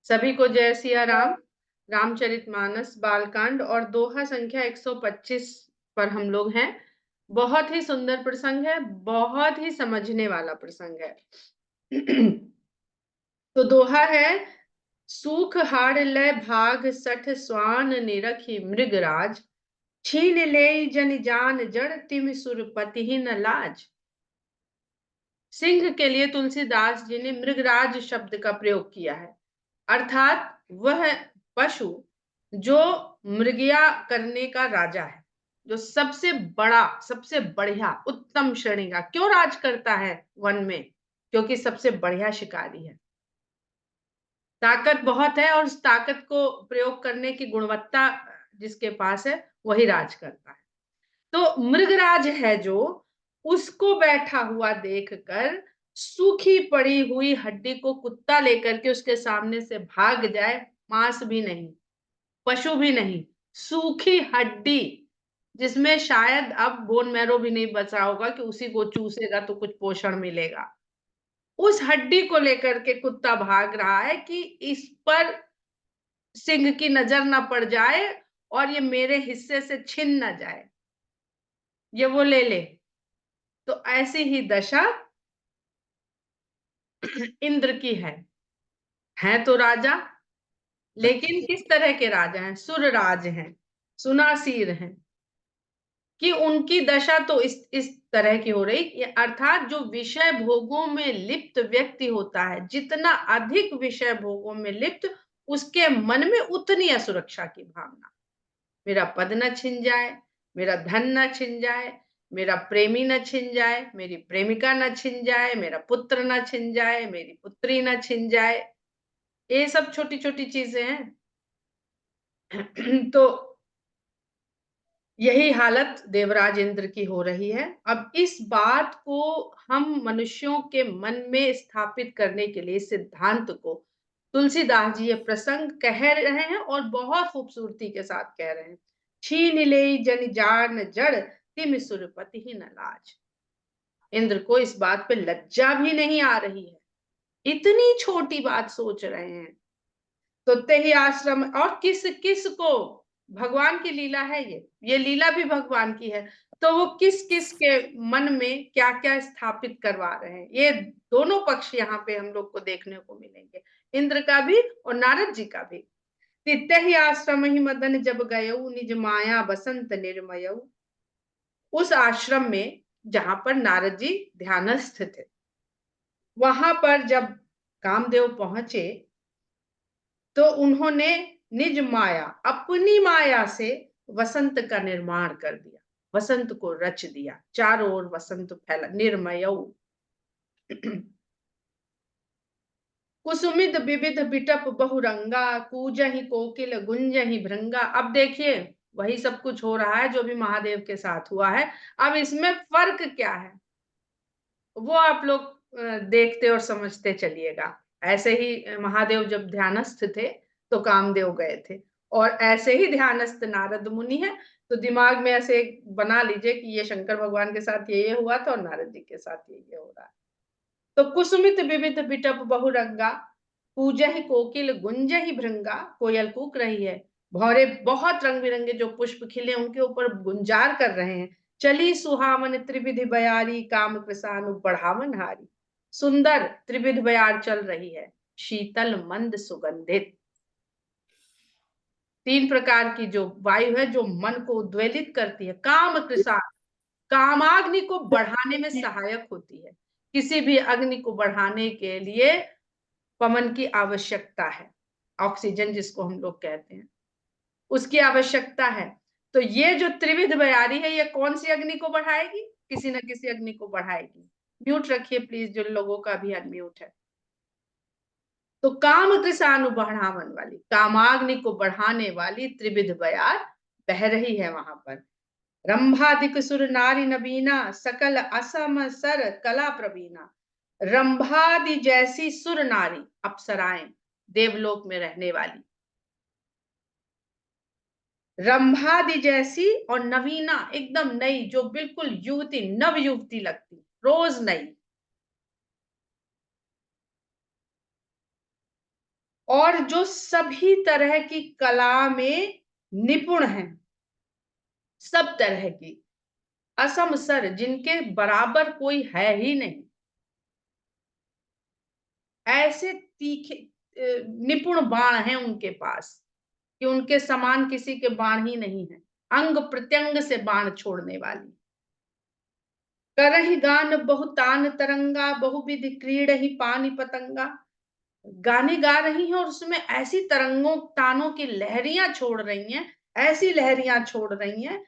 सभी को जय सिया राम। रामचरितमानस बालकांड और दोहा संख्या 125 पर हम लोग हैं। बहुत ही सुंदर प्रसंग है, बहुत ही समझने वाला प्रसंग है। तो दोहा है, सूख हाड़ लय भाग सठ स्वान निरखी मृगराज, छीन ले जन जान जड़ तिम सुरपति ही न लाज। सिंह के लिए तुलसीदास जी ने मृगराज शब्द का प्रयोग किया है, अर्थात वह पशु जो मृगया करने का राजा है, जो सबसे बड़ा, सबसे बढ़िया, उत्तम श्रेणी का। क्यों राज करता है वन में? क्योंकि सबसे बढ़िया शिकारी है, ताकत बहुत है, और उस ताकत को प्रयोग करने की गुणवत्ता जिसके पास है वही राज करता है। तो मृगराज है जो, उसको बैठा हुआ देखकर सूखी पड़ी हुई हड्डी को कुत्ता लेकर के उसके सामने से भाग जाए, मांस भी नहीं, पशु भी नहीं, सूखी हड्डी जिसमें शायद अब बोन मैरो भी नहीं बचा होगा कि उसी को चूसेगा तो कुछ पोषण मिलेगा, उस हड्डी को लेकर के कुत्ता भाग रहा है कि इस पर सिंह की नजर ना पड़ जाए और ये मेरे हिस्से से छिन ना जाए, ये वो ले ले। तो ऐसी ही दशा इंद्र की है तो राजा, लेकिन किस तरह के राजा हैं? सुरराज हैं, सुनासीर हैं, कि उनकी दशा तो इस तरह की हो रही, अर्थात जो विषय भोगों में लिप्त व्यक्ति होता है, जितना अधिक विषय भोगों में लिप्त, उसके मन में उतनी असुरक्षा की भावना। मेरा पद न छिन जाए, मेरा धन न छिन जाए, मेरा प्रेमी न छिन जाए, मेरी प्रेमिका न छिन जाए, मेरा पुत्र न छिन जाए, मेरी पुत्री न छिन जाए। ये सब छोटी छोटी चीजें हैं। तो यही हालत देवराज इंद्र की हो रही है। अब इस बात को हम मनुष्यों के मन में स्थापित करने के लिए, सिद्धांत को, तुलसीदास जी ये प्रसंग कह रहे हैं और बहुत खूबसूरती के साथ कह रहे हैं। छीन ले जन जान जड़ तिम सुरपति ही न लाज। इंद्र को इस बात पे लज्जा भी नहीं आ रही है, इतनी छोटी बात सोच रहे हैं। तो तेहि आश्रम, और किस किस को, भगवान की लीला है ये लीला भी भगवान की है। तो वो किस किस के मन में क्या क्या स्थापित करवा रहे हैं, ये दोनों पक्ष यहाँ पे हम लोग को देखने को मिलेंगे, इंद्र का भी और नारद जी का भी। तित्ते आश्रम ही मदन जब गयऊ निज माया बसंत निर्मयऊ। उस आश्रम में जहां पर नारद जी ध्यानस्थ थे, वहां पर जब कामदेव पहुंचे तो उन्होंने निज माया, अपनी माया से वसंत का निर्माण कर दिया, वसंत को रच दिया, चारों ओर वसंत फैला, निर्मयऊ। कुसुमित विविध बिटप बहुरंगा, कूजहि कोकिल गुंजहि भृंगा। अब देखिए, वही सब कुछ हो रहा है जो भी महादेव के साथ हुआ है। अब इसमें फर्क क्या है वो आप लोग देखते और समझते चलिएगा। ऐसे ही महादेव जब ध्यानस्थ थे तो कामदेव गए थे, और ऐसे ही ध्यानस्थ नारद मुनि है। तो दिमाग में ऐसे बना लीजिए कि ये शंकर भगवान के साथ ये हुआ था और नारद जी के साथ ये हो रहा है। तो कुसुमित विविध बिटप बहुरंगा, पूजहि कोकिल गुंजहि भृंगा। कोयल कूक रही है, भौरे बहुत रंग बिरंगे जो पुष्प खिले उनके ऊपर गुंजार कर रहे हैं। चली सुहावन त्रिविधि बयारी, काम कृसानु बढ़ावन हारी। सुंदर त्रिविध बयार चल रही है, शीतल मंद सुगंधित। तीन प्रकार की जो वायु है जो मन को उद्वेलित करती है। काम कृषा, कामाग्नि को बढ़ाने में सहायक होती है। किसी भी अग्नि को बढ़ाने के लिए पवन की आवश्यकता है, ऑक्सीजन जिसको हम लोग कहते हैं, उसकी आवश्यकता है। तो ये जो त्रिविध बयारी है, ये कौन सी अग्नि को बढ़ाएगी? किसी न किसी अग्नि को बढ़ाएगी। म्यूट रखिए प्लीज, जिन लोगों का भी अनम्यूट है। तो काम कृषानु बढ़ावन वाली, कामाग्नि को बढ़ाने वाली त्रिविध बयार बह रही है वहां पर। रंभादिक सुर नारी नबीना, सकल असम सर कला प्रवीणा। रंभादि जैसी सुर नारी, अप्सराएं, देवलोक में रहने वाली, रंभादि जैसी और नवीना, एकदम नई, जो बिल्कुल युवती, नव युवती लगती, रोज नई। और जो सभी तरह की कला में निपुण हैं, सब तरह की, असम सर, जिनके बराबर कोई है ही नहीं, ऐसे तीखे निपुण बाण हैं उनके पास कि उनके समान किसी के बाण ही नहीं है। अंग प्रत्यंग से बाण छोड़ने वाली। करहि गान बहु तान तरंगा, बहुविधि क्रीड़हि पानी पतंगा। गाने गा रही हैं और उसमें ऐसी तरंगों तानों की लहरियां छोड़ रही हैं, ऐसी लहरियां छोड़ रही हैं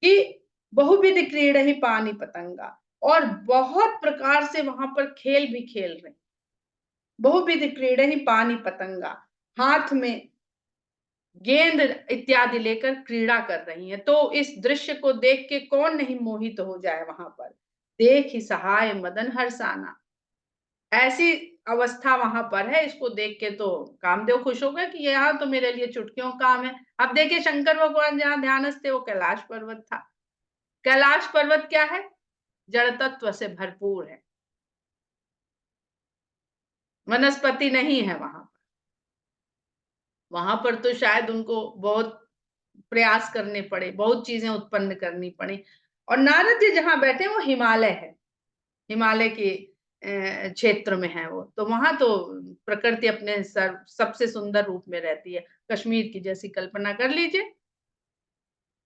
कि बहुविधि क्रीड़हि पानी पतंगा, और बहुत प्रकार से वहां पर खेल भी खेल रही। बहुविधि क्रीड़हि पानी पतंगा, हाथ में गेंद इत्यादि लेकर क्रीड़ा कर रही हैं। तो इस दृश्य को देख के कौन नहीं मोहित हो जाए वहां पर। देख ही सहाय मदन हर्षाना, ऐसी अवस्था वहां पर है। इसको देख के तो कामदेव खुश हो गए कि यहाँ तो मेरे लिए चुटकियों काम है। अब देखिए शंकर भगवान जहाँ ध्यानस्थ थे वो कैलाश पर्वत था। कैलाश पर्वत क्या है? जड़ तत्व से भरपूर है, वनस्पति नहीं है वहां। वहां पर तो शायद उनको बहुत प्रयास करने पड़े, बहुत चीजें उत्पन्न करनी पड़ी। और नारद जी जहां बैठे वो हिमालय है, हिमालय के क्षेत्र में है वो, तो वहां तो प्रकृति अपने सबसे सुंदर रूप में रहती है। कश्मीर की जैसी कल्पना कर लीजिए,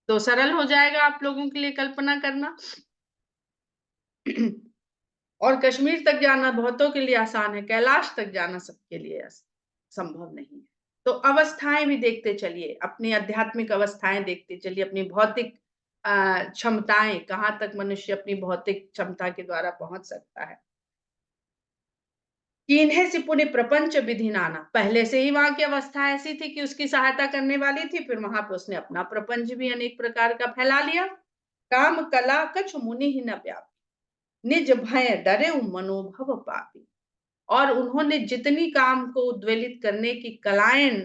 तो सरल हो जाएगा आप लोगों के लिए कल्पना करना। और कश्मीर तक जाना बहुतों के लिए आसान है, कैलाश तक जाना सबके लिए संभव नहीं है। तो अवस्थाएं भी देखते चलिए, अपनी आध्यात्मिक अवस्थाएं देखते चलिए, अपनी भौतिक क्षमताएं, कहाँ तक मनुष्य अपनी भौतिक क्षमता के द्वारा पहुंच सकता है। कीन्हे से पुण्य प्रपंच विधि नाना, पहले से ही वहां की अवस्था ऐसी थी कि उसकी सहायता करने वाली थी, फिर वहां पर उसने अपना प्रपंच भी अनेक प्रकार का फैला लिया। काम कला कछ मुनि ही न व्यापी, निज भय डरे मनोभव पापी। और उन्होंने जितनी काम को उद्वेलित करने की कलाएं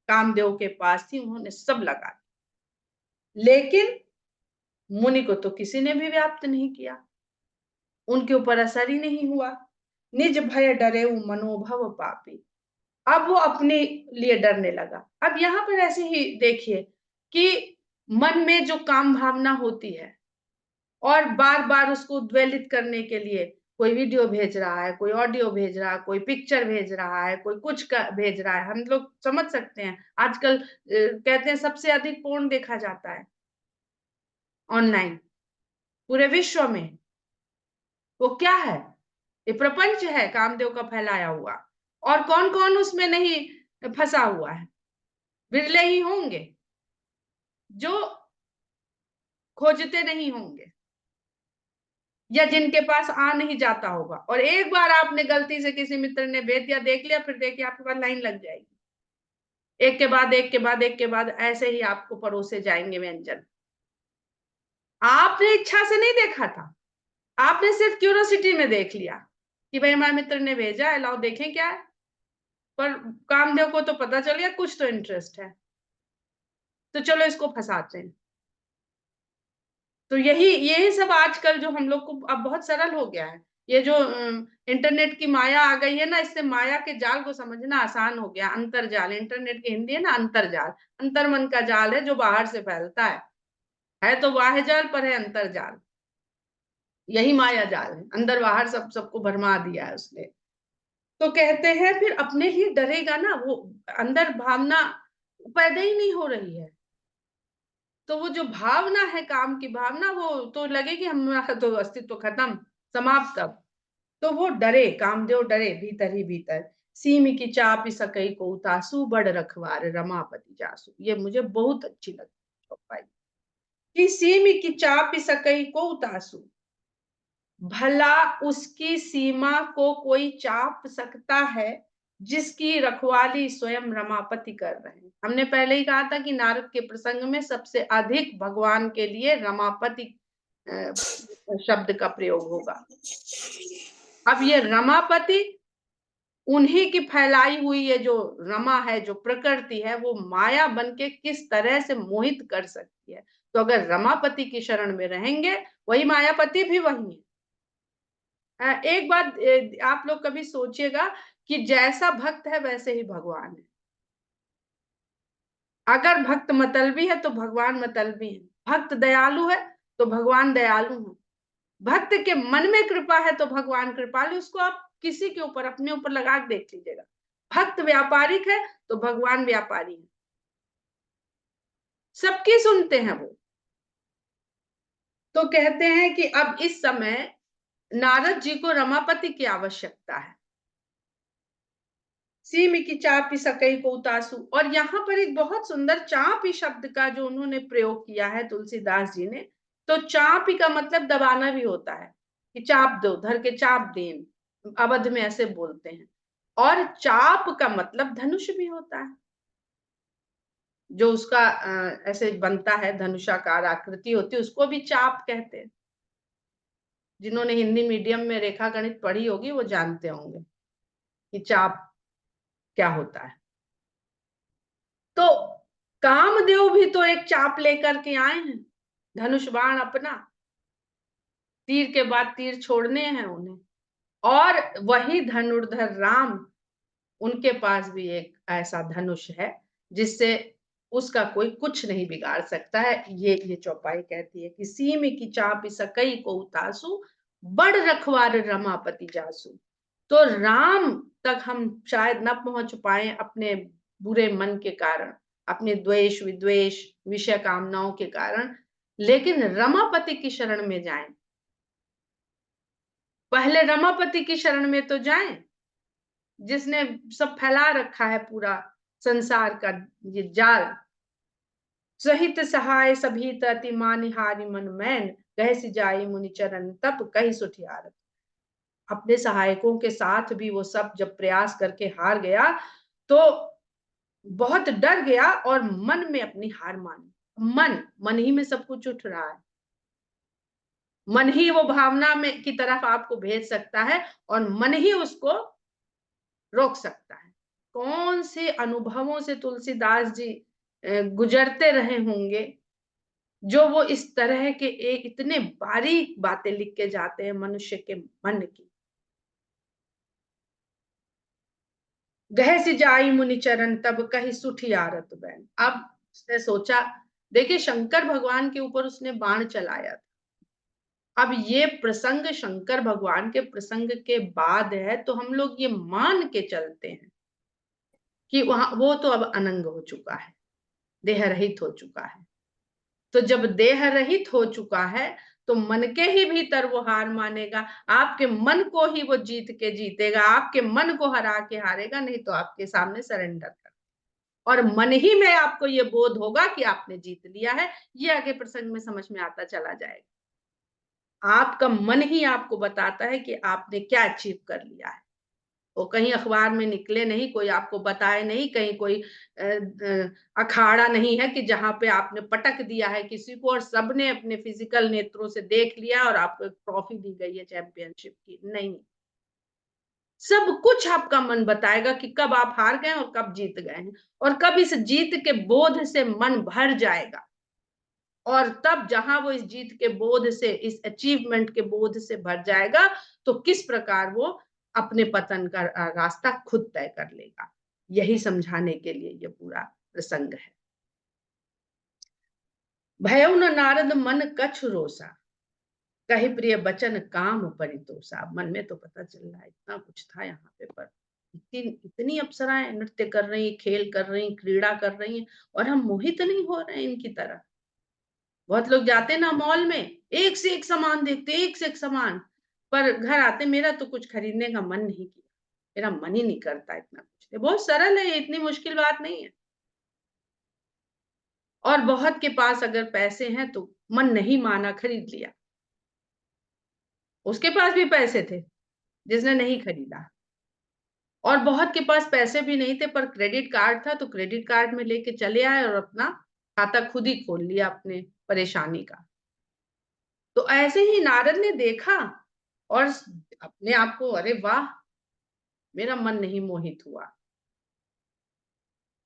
कामदेव के पास थी, उन्होंने सब लगा दी, लेकिन मुनि को तो किसी ने भी व्याप्त नहीं किया, उनके ऊपर असर ही नहीं हुआ। निज भय डरे मनोभव पापी, अब वो अपने लिए डरने लगा। अब यहाँ पर ऐसे ही देखिए कि मन में जो काम भावना होती है और बार बार उसको उद्वेलित करने के लिए कोई वीडियो भेज रहा है, कोई ऑडियो भेज रहा है, कोई पिक्चर भेज रहा है, कोई कुछ भेज रहा है, हम लोग समझ सकते हैं। आजकल कहते हैं सबसे अधिक पोर्न देखा जाता है ऑनलाइन पूरे विश्व में। वो क्या है? ये प्रपंच है कामदेव का फैलाया हुआ। और कौन कौन उसमें नहीं फंसा हुआ है? बिरले ही होंगे जो खोजते नहीं होंगे, या जिनके पास आ नहीं जाता होगा। और एक बार आपने गलती से किसी मित्र ने भेज दिया, देख लिया, फिर देखिए आपके पास लाइन लग जाएगी, एक के बाद एक के बाद एक के बाद ऐसे ही आपको परोसे जाएंगे व्यंजन। आपने इच्छा से नहीं देखा था, आपने सिर्फ क्यूरोसिटी में देख लिया कि भाई हमारे मित्र ने भेजा है, लाओ देखें क्या है। पर कामदेव को तो पता चल गया कुछ तो इंटरेस्ट है, तो चलो इसको फंसाते हैं। तो यही यही सब आजकल जो हम लोग को अब बहुत सरल हो गया है। ये जो इंटरनेट की माया आ गई है ना, इससे माया के जाल को समझना आसान हो गया। अंतरजाल, इंटरनेट की हिंदी है ना अंतरजाल। अंतर्मन का जाल है जो बाहर से फैलता है तो बाह्य जाल पर है अंतरजाल। यही माया जाल है, अंदर बाहर सबको भरमा दिया है उसने। तो कहते हैं फिर अपने लिए डरेगा ना, वो अंदर भावना पैदा ही नहीं हो रही है। तो वो जो भावना है, काम की भावना, वो तो लगे कि हमारा तो अस्तित्व खत्म, समाप्त अब। तो वो डरे, कामदेव डरे भीतर ही भीतर। सीमी की चापी सकई को उतासू, बड़ रखवार रमापति जासू। ये मुझे बहुत अच्छी लगती है कि सीमी की चापी सकई को उतासू, भला उसकी सीमा को कोई चाप सकता है जिसकी रखवाली स्वयं रमापति कर रहे हैं। हमने पहले ही कहा था कि नारद के प्रसंग में सबसे अधिक भगवान के लिए रमापति शब्द का प्रयोग होगा। अब ये रमापति, उन्हीं की फैलाई हुई ये जो रमा है, जो प्रकृति है, वो माया बन के किस तरह से मोहित कर सकती है। तो अगर रमापति की शरण में रहेंगे, वही मायापति भी वही है। एक बात आप लोग कभी सोचिएगा कि जैसा भक्त है वैसे ही भगवान है। अगर भक्त मतलबी है तो भगवान मतलबी है, भक्त दयालु है तो भगवान दयालु है, भक्त के मन में कृपा है तो भगवान कृपालु। उसको आप किसी के ऊपर, अपने ऊपर लगा के देख लीजिएगा। भक्त व्यापारिक है तो भगवान व्यापारी है, सबकी सुनते हैं वो। तो कहते हैं कि अब इस समय नारद जी को रमापति की आवश्यकता है। सीम की चापी सकई को उतासु, और यहाँ पर एक बहुत सुंदर चापी शब्द का जो उन्होंने प्रयोग किया है तुलसीदास जी ने। तो चापी का मतलब दबाना भी होता है, कि चाप दो, धर के चाप देन, अवध में ऐसे बोलते हैं। और चाप का मतलब धनुष भी होता है, जो उसका ऐसे बनता है, धनुषाकार आकृति होती है, उसको भी चाप कहते हैं। जिन्होंने हिंदी मीडियम में रेखा गणित पढ़ी होगी वो जानते होंगे कि चाप क्या होता है। तो कामदेव भी तो एक चाप लेकर के आए हैं, धनुष बाण अपना, तीर के बाद तीर छोड़ने हैं उन्हें। और वही धनुर्धर राम, उनके पास भी एक ऐसा धनुष है जिससे उसका कोई कुछ नहीं बिगाड़ सकता है। ये चौपाई कहती है कि सीम की चाप सकई को उतासु, बड़ रखवार रमापति जासु। तो राम तक हम शायद न पहुंच पाए अपने बुरे मन के कारण, अपने द्वेष विद्वेष विषय कामनाओं के कारण, लेकिन रमापति की शरण में जाएं। पहले रमापति की शरण में तो जाएं, जिसने सब फैला रखा है पूरा संसार का ये जाल। सहित सहाय सभी तति मानिहारी मन मैन, कह सी जाई मुनि चरण तब कही सुठियार। अपने सहायकों के साथ भी वो सब जब प्रयास करके हार गया तो बहुत डर गया और मन में अपनी हार मानी। मन ही में सब कुछ उठ रहा है, मन ही वो भावना में की तरफ आपको भेज सकता है और मन ही उसको रोक सकता है। कौन से अनुभवों से तुलसीदास जी गुजरते रहे होंगे, जो वो इस तरह के इतने बारीक बातें लिख के जाते हैं मनुष्य के मन की। गह सी जाई मुनि चरण तब कही सुठियारत बैन। अब उसने सोचा, देखिए शंकर भगवान के ऊपर उसने बाण चलाया था। अब ये प्रसंग शंकर भगवान के प्रसंग के बाद है, तो हम लोग ये मान के चलते हैं कि वहां वो तो अब अनंग हो चुका है, देह रहित हो चुका है। तो जब देह रहित हो चुका है तो मन के ही भीतर वो हार मानेगा, आपके मन को ही वो जीत के जीतेगा, आपके मन को हरा के हारेगा, नहीं तो आपके सामने सरेंडर कर। और मन ही में आपको ये बोध होगा कि आपने जीत लिया है। ये आगे प्रसंग में समझ में आता चला जाएगा। आपका मन ही आपको बताता है कि आपने क्या अचीव कर लिया है। वो कहीं अखबार में निकले नहीं, कोई आपको बताए नहीं, कहीं कोई अखाड़ा नहीं है कि जहां पे आपने पटक दिया है किसी को और सबने अपने फिजिकल नेत्रों से देख लिया और आपको एक ट्रॉफी दी गई है चैंपियनशिप की। नहीं, सब कुछ आपका मन बताएगा कि कब आप हार गए और कब जीत गए हैं, और कब इस जीत के बोध से मन भर जाएगा। और तब जहां वो इस जीत के बोध से, इस अचीवमेंट के बोध से भर जाएगा, तो किस प्रकार वो अपने पतन का रास्ता खुद तय कर लेगा। यही समझाने के लिए ये पूरा प्रसंग है। भयउ न नारद मन कछु रोसा, कही प्रिय बचन काम परितोषा। मन में तो पता चल रहा है इतना कुछ था यहाँ पे, पर इतनी इतनी अप्सराएं नृत्य कर रही, खेल कर रही, क्रीड़ा कर रही हैं, और हम मोहित नहीं हो रहे हैं इनकी तरह। बहुत लोग जाते ना मॉल में, एक से एक सामान देखते, एक से एक सामान, पर घर आते मेरा तो कुछ खरीदने का मन नहीं किया, मेरा मन ही नहीं करता इतना कुछ। ये बहुत सरल है, इतनी मुश्किल बात नहीं है। और बहुत के पास अगर पैसे हैं तो मन नहीं माना, खरीद लिया। उसके पास भी पैसे थे जिसने नहीं खरीदा। और बहुत के पास पैसे भी नहीं थे पर क्रेडिट कार्ड था, तो क्रेडिट कार्ड में लेके चले आए और अपना खाता खुद ही खोल लिया अपने परेशानी का। तो ऐसे ही नारद ने देखा और अपने आप को, अरे वाह, मेरा मन नहीं मोहित हुआ।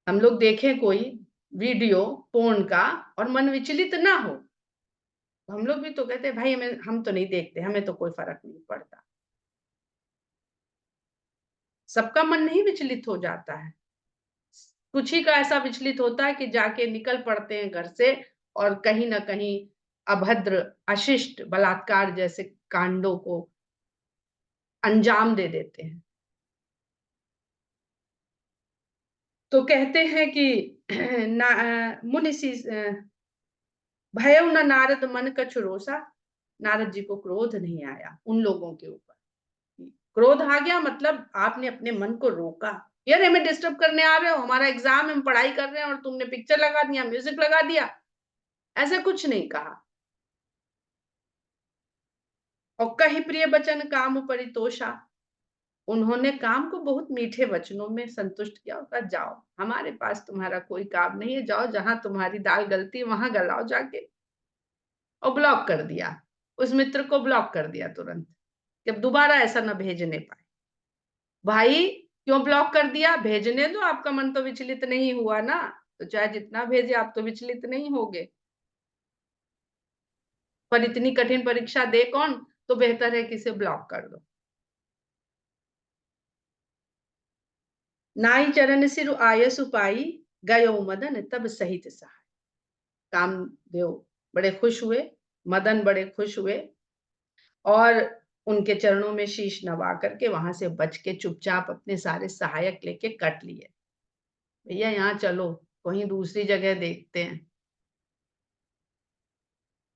हम लोग देखें कोई वीडियो पोर्न का और मन विचलित ना हो, तो हम लोग भी तो कहते हैं भाई हम तो नहीं देखते, हमें तो कोई फर्क नहीं पड़ता। सबका मन नहीं विचलित हो जाता है, कुछ ही का ऐसा विचलित होता है कि जाके निकल पड़ते हैं घर से और कहीं ना कहीं अभद्र, अशिष्ट, बलात्कार जैसे कांडों को अंजाम दे देते हैं। तो कहते हैं कि मुनि भयउ न नारद मन कछु रोषा, नारद जी को क्रोध नहीं आया उन लोगों के ऊपर। क्रोध आ गया मतलब आपने अपने मन को रोका, यार हमें डिस्टर्ब करने आ रहे हो, हमारा एग्जाम, हम पढ़ाई कर रहे हैं और तुमने पिक्चर लगा दिया, म्यूजिक लगा दिया, ऐसा कुछ नहीं कहा। और कही प्रिय वचन काम परितोषा, उन्होंने काम को बहुत मीठे वचनों में संतुष्ट किया और कहा जाओ, हमारे पास तुम्हारा कोई काम नहीं है, जाओ जहां तुम्हारी दाल गलती है वहां गलाओ जाके। और ब्लॉक कर दिया, उस मित्र को ब्लॉक कर दिया तुरंत, जब दोबारा ऐसा न भेजने पाए। भाई क्यों ब्लॉक कर दिया? भेजने दो, आपका मन तो विचलित नहीं हुआ ना, तो चाहे जितना भेजे आप तो विचलित नहीं होगे। पर इतनी कठिन परीक्षा दे कौन, तो बेहतर है कि इसे ब्लॉक कर दो। नाई चरण सिर आयसु पाई, गयो मदन तब सहित सहाय। कामदेव बड़े खुश हुए, मदन बड़े खुश हुए और उनके चरणों में शीश नवा करके वहां से बच के चुपचाप अपने सारे सहायक लेके कट लिए। भैया यहाँ चलो, कहीं दूसरी जगह देखते हैं।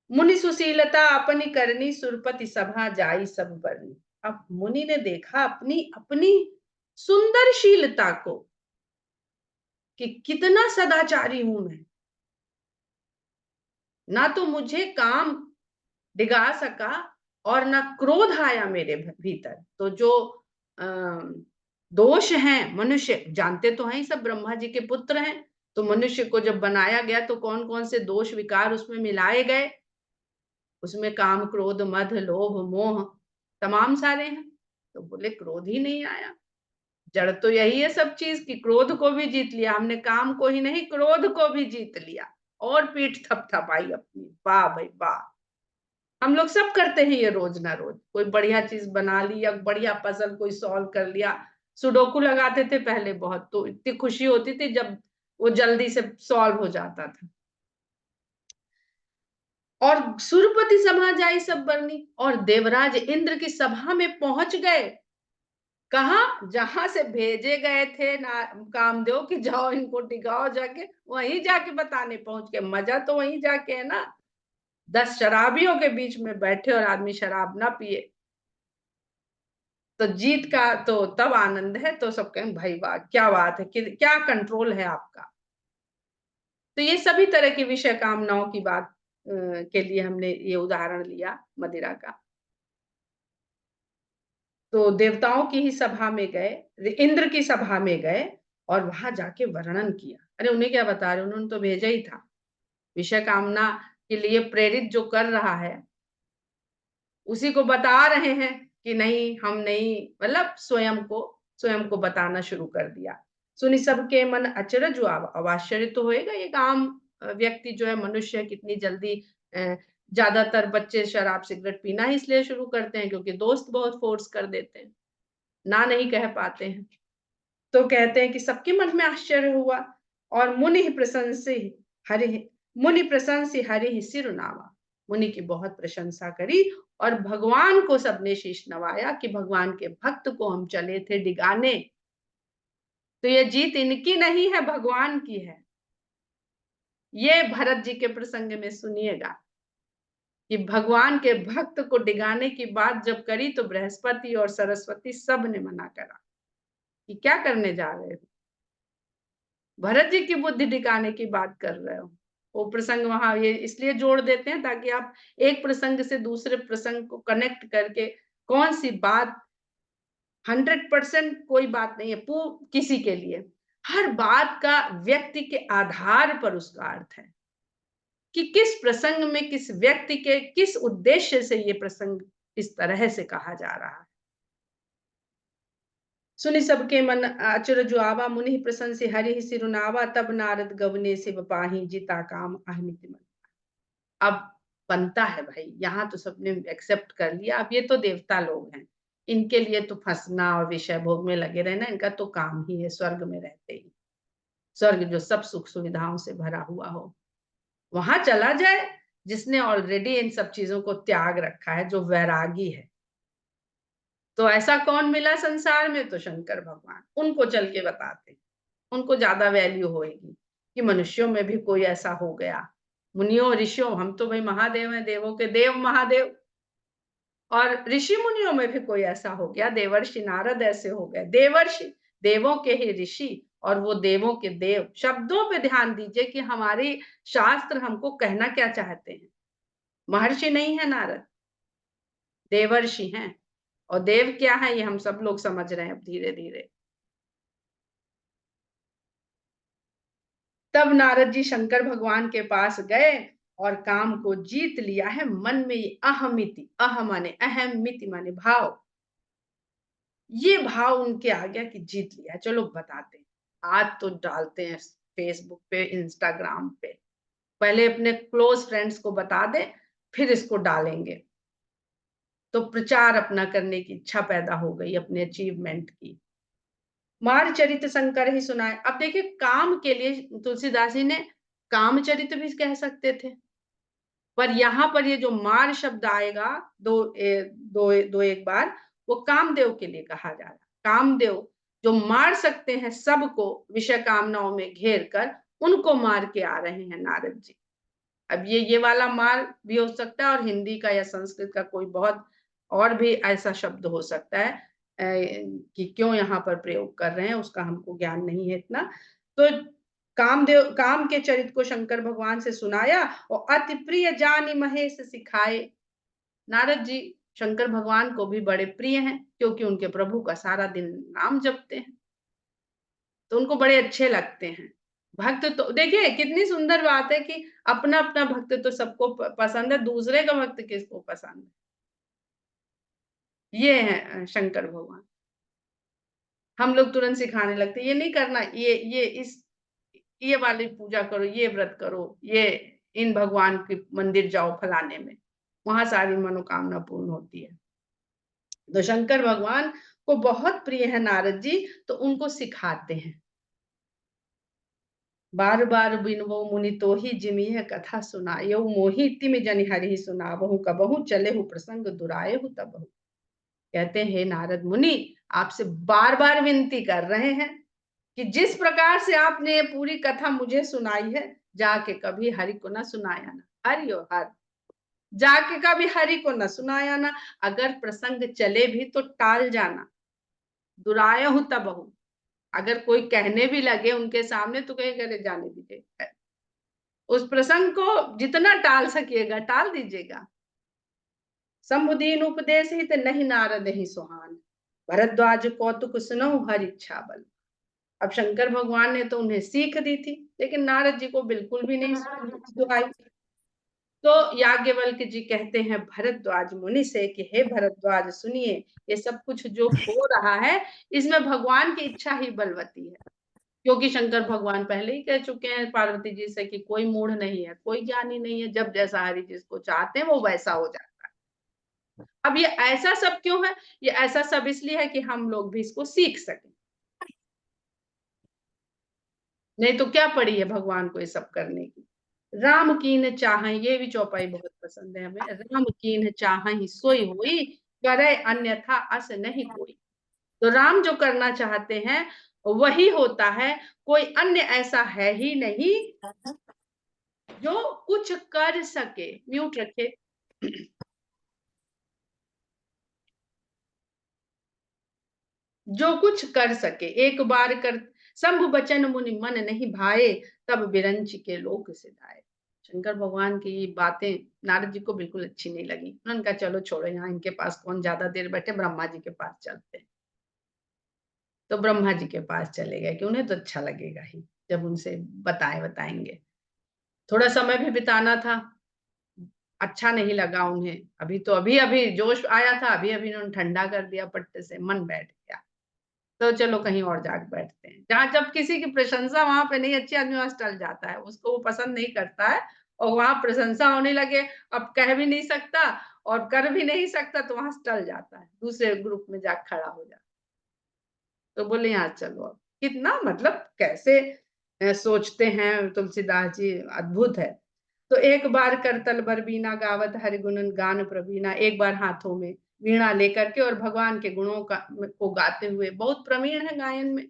मुनि सुशीलता अपनी करनी, सुरपति सभा जाई सब बरनी। अब मुनि ने देखा अपनी अपनी सुंदरशीलता को, कि कितना सदाचारी हूं मैं, ना तो मुझे काम डिगा सका और ना क्रोध आया मेरे भीतर। तो जो दोष हैं, मनुष्य जानते तो हैं, सब ब्रह्मा जी के पुत्र हैं, तो मनुष्य को जब बनाया गया तो कौन कौन से दोष विकार उसमें मिलाए गए, उसमें काम, क्रोध, मद, लोभ, मोह तमाम सारे हैं। तो बोले क्रोध ही नहीं आया। जड़ तो यही है सब चीज की, क्रोध को भी जीत लिया हमने, काम को ही नहीं क्रोध को भी जीत लिया और पीठ थपथपाई अपनी, वाह भाई वाह। हम लोग सब करते हैं ये रोज ना रोज, कोई बढ़िया चीज बना ली या बढ़िया पजल कोई सॉल्व कर लिया। सुडोकू लगाते थे पहले बहुत, तो इतनी खुशी होती थी जब वो जल्दी से सॉल्व हो जाता था। और सुरपति सभा जाई सब बरनी, और देवराज इंद्र की सभा में पहुंच गए। कहा? जहां से भेजे गए थे ना कामदेव कि जाओ इनको टिकाओ जाके, वहीं जाके बताने पहुंच के। मजा तो वहीं जाके है ना, 10 शराबियों के बीच में बैठे और आदमी शराब ना पिए, तो जीत का तो तब आनंद है। तो सब कहें भाई वाह क्या बात है, क्या कंट्रोल है आपका। तो ये सभी तरह की विषय कामनाओं की बात के लिए हमने ये उदाहरण लिया मदिरा का। तो देवताओं की ही सभा में गए, इंद्र की सभा में गए और वहां जाके वर्णन किया। अरे उन्हें क्या बता रहे, उन्होंने तो भेजा ही था। विषय कामना के लिए प्रेरित जो कर रहा है उसी को बता रहे हैं कि नहीं, हम नहीं, मतलब स्वयं को बताना शुरू कर दिया। सुनी सबके मन अचरज हुआ। अब आश्चर्य तो होएगा, एक आम व्यक्ति जो है, मनुष्य, कितनी जल्दी ज्यादातर बच्चे शराब सिगरेट पीना ही इसलिए शुरू करते हैं क्योंकि दोस्त बहुत फोर्स कर देते हैं, ना नहीं कह पाते हैं। तो कहते हैं कि सबके मन में आश्चर्य हुआ। और मुनि प्रशंसी हरि सिर नावा, मुनि की बहुत प्रशंसा करी और भगवान को सबने शीश नवाया कि भगवान के भक्त को हम चले थे डिगाने। तो ये जीत इनकी नहीं है, भगवान की है। ये भरत जी के प्रसंग में सुनिएगा कि भगवान के भक्त को डिगाने की बात जब करी तो बृहस्पति और सरस्वती सब ने मना करा कि क्या करने जा रहे हो, भरत जी की बुद्धि टिकाने की बात कर रहे हो। वो प्रसंग वहां ये इसलिए जोड़ देते हैं ताकि आप एक प्रसंग से दूसरे प्रसंग को कनेक्ट करके कौन सी बात 100% कोई बात नहीं है किसी के लिए, हर बात का व्यक्ति के आधार पर उसका अर्थ है कि किस प्रसंग में किस व्यक्ति के किस उद्देश्य से ये प्रसंग इस तरह से कहा जा रहा है। सुनि सबके मन अचरज आवा, मुनि प्रशंसि हरि सिरुनावा, तब नारद गवने शिव पाही, जिता काम अहमित मन। अब बनता है भाई, यहाँ तो सबने एक्सेप्ट कर लिया, अब ये तो देवता लोग हैं, इनके लिए तो फंसना और विषय भोग में लगे रहना इनका तो काम ही है, स्वर्ग में रहते ही। स्वर्ग जो सब सुख सुविधाओं से भरा हुआ हो, वहां चला जाए जिसने ऑलरेडी इन सब चीजों को त्याग रखा है, जो वैरागी है। तो ऐसा कौन मिला संसार में? तो शंकर भगवान। उनको चल के बताते, उनको ज्यादा वैल्यू होएगी कि मनुष्यों में भी कोई ऐसा हो गया। मुनियों ऋषियों, हम तो भाई महादेव हैं, देवों के देव महादेव, और ऋषि मुनियों में भी कोई ऐसा हो गया। देवर्षि नारद ऐसे हो गए, देवर्षि, देवों के ही ऋषि, और वो देवों के देव। शब्दों पे ध्यान दीजिए कि हमारी शास्त्र हमको कहना क्या चाहते हैं। महर्षि नहीं है नारद, देवर्षि हैं। और देव क्या है ये हम सब लोग समझ रहे हैं अब धीरे धीरे। तब नारद जी शंकर भगवान के पास गए और काम को जीत लिया है मन में। ये अहमिति, अह माने अहम, मिति माने भाव, ये भाव उनके आ गया कि जीत लिया। चलो बताते हैं, आज तो डालते हैं फेसबुक पे, इंस्टाग्राम पे। पहले अपने क्लोज फ्रेंड्स को बता दे, फिर इसको डालेंगे। तो प्रचार अपना करने की इच्छा पैदा हो गई, अपने अचीवमेंट की। मारचरित शंकर ही सुनाए। अब देखिए, काम के लिए तुलसीदास जी ने कामचरित भी कह सकते थे, पर यहाँ पर ये जो मार शब्द आएगा दो एक बार, वो कामदेव के लिए कहा जा रहा है। कामदेव जो मार सकते हैं सबको विषय कामनाओं में घेर कर, उनको मार के आ रहे हैं नारद जी। अब ये वाला मार भी हो सकता है, और हिंदी का या संस्कृत का कोई बहुत और भी ऐसा शब्द हो सकता है कि क्यों यहाँ पर प्रयोग कर रहे हैं, उसका हमको ज्ञान नहीं है इतना। तो कामदेव, काम के चरित को शंकर भगवान से सुनाया, और अति प्रिय जानी महेश सिखाए। नारद जी शंकर भगवान को भी बड़े प्रिय हैं, क्योंकि उनके प्रभु का सारा दिन नाम जपते हैं, तो उनको बड़े अच्छे लगते हैं। भक्त तो देखिए कितनी सुंदर बात है कि अपना अपना भक्त तो सबको पसंद है, दूसरे का भक्त किसको पसंद है? ये है शंकर भगवान। हम लोग तुरंत सिखाने लगते हैं, ये नहीं करना, ये वाली पूजा करो, ये व्रत करो, ये इन भगवान के मंदिर जाओ फलाने में, वहां सारी मनोकामना पूर्ण होती है। तो शंकर भगवान को बहुत प्रिय है नारद जी, तो उनको सिखाते हैं। बार बार बिनवो मुनि तो ही जिमी है कथा सुनायो, मोहि तिमि जनि हरि सुनावहु, कबहु चलेहु प्रसंग दुरायहु तबहु। कहते हैं, नारद मुनि आपसे बार बार विनती कर रहे हैं कि जिस प्रकार से आपने ये पूरी कथा मुझे सुनाई है, जाके कभी हरि को ना सुनाया ना, हरि ओ हर, जाके कभी हरि को ना सुनाया ना। अगर प्रसंग चले भी तो टाल जाना, दुरायहु तबहु। अगर कोई कहने भी लगे उनके सामने तो कहे, करे जाने दीजिए, उस प्रसंग को जितना टाल सकिएगा टाल दीजिएगा। समुदीन उपदेश हित नहीं नारद ही सुहान, भरद्वाज कौतुक सुनो हर इच्छा बल। अब शंकर भगवान ने तो उन्हें सीख दी थी, लेकिन नारद जी को बिल्कुल भी नहीं सुहाई। तो याज्ञवल्क्य जी कहते हैं भरद्वाज मुनि से कि हे भरद्वाज सुनिए, ये सब कुछ जो हो रहा है इसमें भगवान की इच्छा ही बलवती है। क्योंकि शंकर भगवान पहले ही कह चुके हैं पार्वती जी से कि कोई मूढ़ नहीं है, कोई ज्ञानी नहीं है, जब जैसा हरि जिसको चाहते हैं वो वैसा हो जाता है। अब ये ऐसा सब क्यों है? ये ऐसा सब इसलिए है कि हम लोग भी इसको सीख सकें। नहीं तो क्या पड़ी है भगवान को ये सब करने की। राम कीन चाह, ये भी चौपाई बहुत पसंद है हमें। राम कीन चाह सोई होई, करे अन्यथा अस नहीं कोई। तो राम जो करना चाहते हैं वही होता है, कोई अन्य ऐसा है ही नहीं जो कुछ कर सके। म्यूट रखे। जो कुछ कर सके, एक बार कर शंभु बचन मुनि मन नहीं भाए, तब बिरंच के लोक सिधाए। शंकर भगवान की बातें नारद जी को बिल्कुल अच्छी नहीं लगी। उन्होंने कहा चलो छोड़ो, यहाँ इनके पास कौन ज्यादा देर बैठे, ब्रह्मा जी के पास चलते हैं। तो ब्रह्मा जी के पास चले गए कि उन्हें तो अच्छा लगेगा ही जब उनसे बताएंगे। थोड़ा समय भी बिताना था, अच्छा नहीं लगा उन्हें। अभी तो अभी अभी जोश आया था, अभी अभी उन्होंने ठंडा कर दिया पट्टे से, मन बैठ गया। तो चलो कहीं और जाके बैठते हैं। जहाँ जब किसी की प्रशंसा वहां पे नहीं अच्छी, आदमी वहां से टल जाता है, उसको वो पसंद नहीं करता है, और वहां प्रशंसा होने लगे, अब कह भी नहीं सकता, और कर भी नहीं सकता तो वहां से टल जाता है, दूसरे ग्रुप में जा खड़ा हो जाता। तो बोले यहाँ चलो। अब कितना मतलब कैसे सोचते हैं तुलसीदास जी, अद्भुत है। तो एक बार करतल बर बीना गावत हरि गुणन गान प्रवीणा, एक बार हाथों में वीणा लेकर के और भगवान के गुणों को गाते हुए, बहुत प्रवीण है गायन में,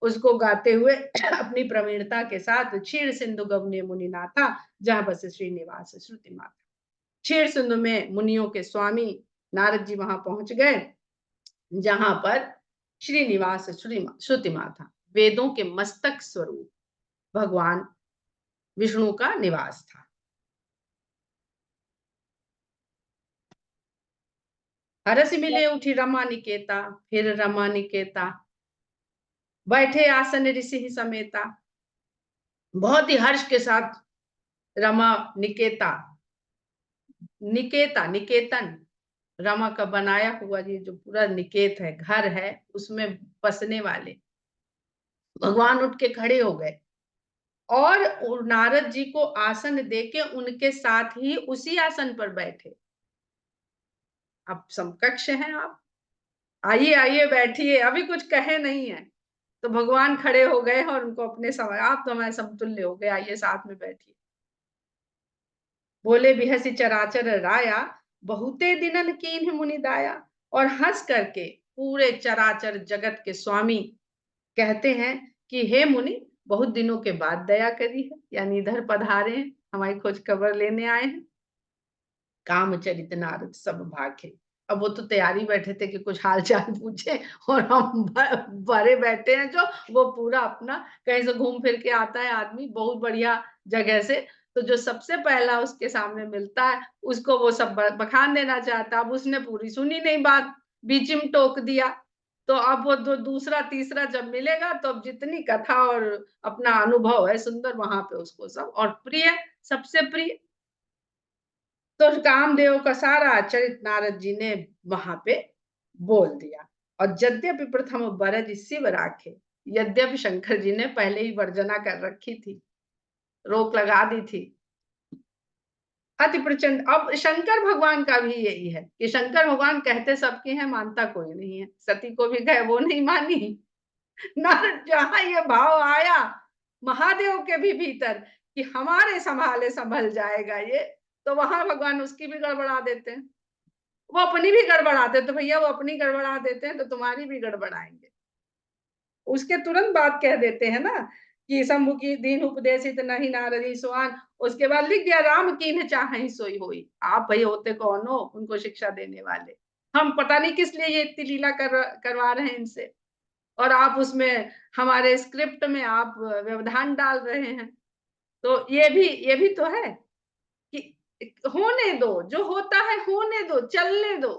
उसको गाते हुए अपनी प्रवीणता के साथ क्षीर सिंधु गवने मुनि नाथा, जहां बस श्रीनिवास श्रुति माता। क्षीर सिंधु में मुनियों के स्वामी नारद जी वहां पहुंच गए, जहां पर श्रीनिवास श्रुति माता, वेदों के मस्तक स्वरूप भगवान विष्णु का निवास था। हरस मिले उठी रमा निकेता, फिर रमा निकेता बैठे आसन ऋषि ही समेता। बहुत ही हर्ष के साथ रमा निकेता, निकेता निकेतन रमा का बनाया हुआ ये जो पूरा निकेत है, घर है, उसमें बसने वाले भगवान उठ के खड़े हो गए और नारद जी को आसन देके उनके साथ ही उसी आसन पर बैठे। अब समकक्ष हैं आप, आइए आइए बैठिए, अभी कुछ कहे नहीं है तो भगवान खड़े हो गए और उनको अपने समय, आप तो हमारे समतुल्य हो गए, आइए साथ में बैठिए। बोले बिहसी चराचर राया, बहुते दिनन कीन्ह मुनि दाया। और हंस करके पूरे चराचर जगत के स्वामी कहते हैं कि हे मुनि, बहुत दिनों के बाद दया करी है, यानी इधर पधारे हैं, हमारी खोज खबर लेने आए हैं। कामचरित नारद सब भाखे। अब वो तो तैयारी बैठे थे कि कुछ हाल चाल पूछे, और हम भरे बैठे हैं, जो वो पूरा अपना कहीं से घूम फिर के आता है आदमी बहुत बढ़िया जगह से, तो जो सबसे पहला उसके सामने मिलता है उसको वो सब बखान देना चाहता। अब उसने पूरी सुनी नहीं बात, बीच में टोक दिया। तो अब वो दूसरा तीसरा जब मिलेगा तो अब जितनी कथा और अपना अनुभव है सुंदर, वहां पे उसको सब और प्रिय, सबसे प्रिय। तो कामदेव का सारा चरित नारद जी ने वहां पे बोल दिया। और यद्यपि प्रथम बरज शिव राखे, यद्यपि शंकर जी ने पहले ही वर्जना कर रखी थी, रोक लगा दी थी। अति प्रचंड, अब शंकर भगवान का भी यही है कि शंकर भगवान कहते सबके हैं, मानता कोई नहीं है। सती को भी कहे वो नहीं मानी, नारद जहां ये भाव आया महादेव के भी भीतर कि हमारे संभाले संभल जाएगा ये, तो वहां भगवान उसकी भी गड़बड़ा देते हैं। वो अपनी भी गड़बड़ाते, तो भैया वो अपनी गड़बड़ा देते हैं तो तुम्हारी भी गड़बड़ाएंगे। उसके तुरंत बाद कह देते हैं ना कि शंभु की दीन उपदेशित नहीं नारदी सुआन, उसके बाद लिख दिया राम कीन्ह चाहि सोई होई। आप भाई होते कौन हो उनको शिक्षा देने वाले? हम पता नहीं किस लिए ये इतनी लीला करवा रहे हैं इनसे, और आप उसमें हमारे स्क्रिप्ट में आप व्यवधान डाल रहे हैं। तो ये भी तो है कि होने दो, जो होता है होने दो, चलने दो।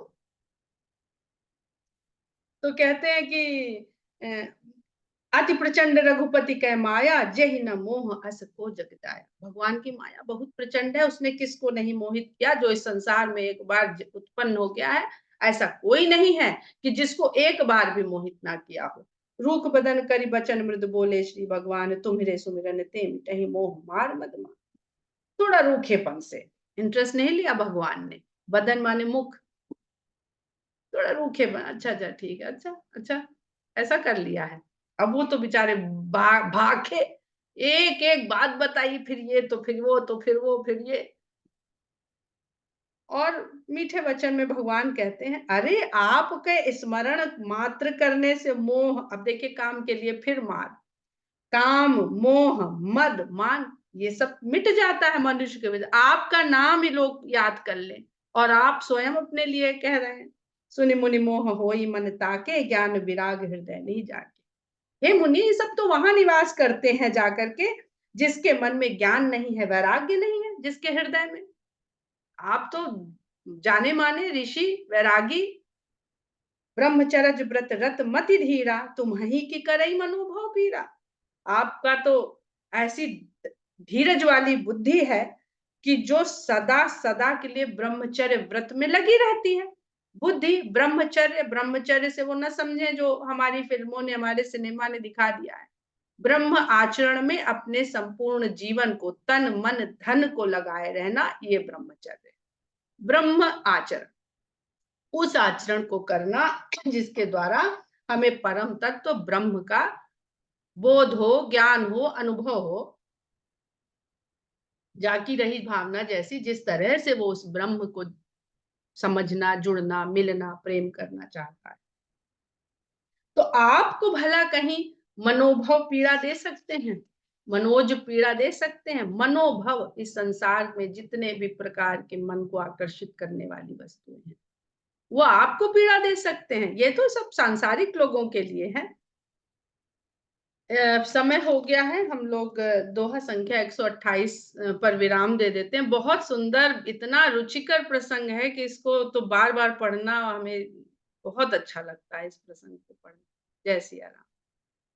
तो कहते हैं कि अति प्रचंड रघुपति कै माया, जेहि न मोह अस को जग जाया। भगवान की माया बहुत प्रचंड है, उसने किसको नहीं मोहित किया। जो इस संसार में एक बार उत्पन्न हो गया है, ऐसा कोई नहीं है कि जिसको एक बार भी मोहित ना किया हो। रूख बदन करि बचन मृदु बोले श्री भगवान, तुम्हरे सुमिरन ते मिटहि मोह मार मद मान। थोड़ा रूखेपन से इंटरेस्ट नहीं लिया भगवान ने, बदन माने मुख, थोड़ा रूखेपन, अच्छा अच्छा ठीक है, अच्छा अच्छा ऐसा कर लिया है। अब वो तो बेचारे भागे, एक एक बात बताई, फिर ये तो फिर वो तो फिर वो फिर ये। और मीठे वचन में भगवान कहते हैं, अरे आपके स्मरण मात्र करने से मोह, अब देखिए काम के लिए फिर मार, काम मोह मद मान ये सब मिट जाता है मनुष्य के वजह। आपका नाम ही लोग याद कर ले, और आप स्वयं अपने लिए कह रहे हैं, सुनि मुनि मोह होई मन ताके, ज्ञान विराग हृदय नहीं जाके। हे मुनि, ये सब तो वहां निवास करते हैं जाकर के जिसके मन में ज्ञान नहीं है, वैराग्य नहीं है जिसके हृदय में। आप तो जाने माने ऋषि वैरागी, ब्रह्मचर्य व्रत रत मति धीरा, तुम ही की करई मनोभव पीरा। आपका तो ऐसी धीरज वाली बुद्धि है कि जो सदा सदा के लिए ब्रह्मचर्य व्रत में लगी रहती है। बुद्धि ब्रह्मचर्य, ब्रह्मचर्य से वो न समझे जो हमारी फिल्मों ने, हमारे सिनेमा ने दिखा दिया है। ब्रह्म आचरण में अपने संपूर्ण जीवन को, तन मन धन को लगाए रहना, ये ब्रह्मचर्य। ब्रह्म आचरण, उस आचरण को करना जिसके द्वारा हमें परम तत्व ब्रह्म का बोध हो, ज्ञान हो, अनुभव हो। जाकी रही भावना जैसी, जिस तरह से वो उस ब्रह्म को समझना, जुड़ना, मिलना, प्रेम करना चाहता है। तो आपको भला कहीं मनोभव पीड़ा दे सकते हैं, मनोज पीड़ा दे सकते हैं? मनोभव इस संसार में जितने भी प्रकार के मन को आकर्षित करने वाली वस्तुएं हैं, वो आपको पीड़ा दे सकते हैं। ये तो सब सांसारिक लोगों के लिए है। समय हो गया है, हम लोग दोहा संख्या 128 पर विराम दे देते हैं। बहुत सुंदर, इतना रुचिकर प्रसंग है कि इसको तो बार बार पढ़ना हमें बहुत अच्छा लगता है, इस प्रसंग को पढ़ना। जय सिया राम।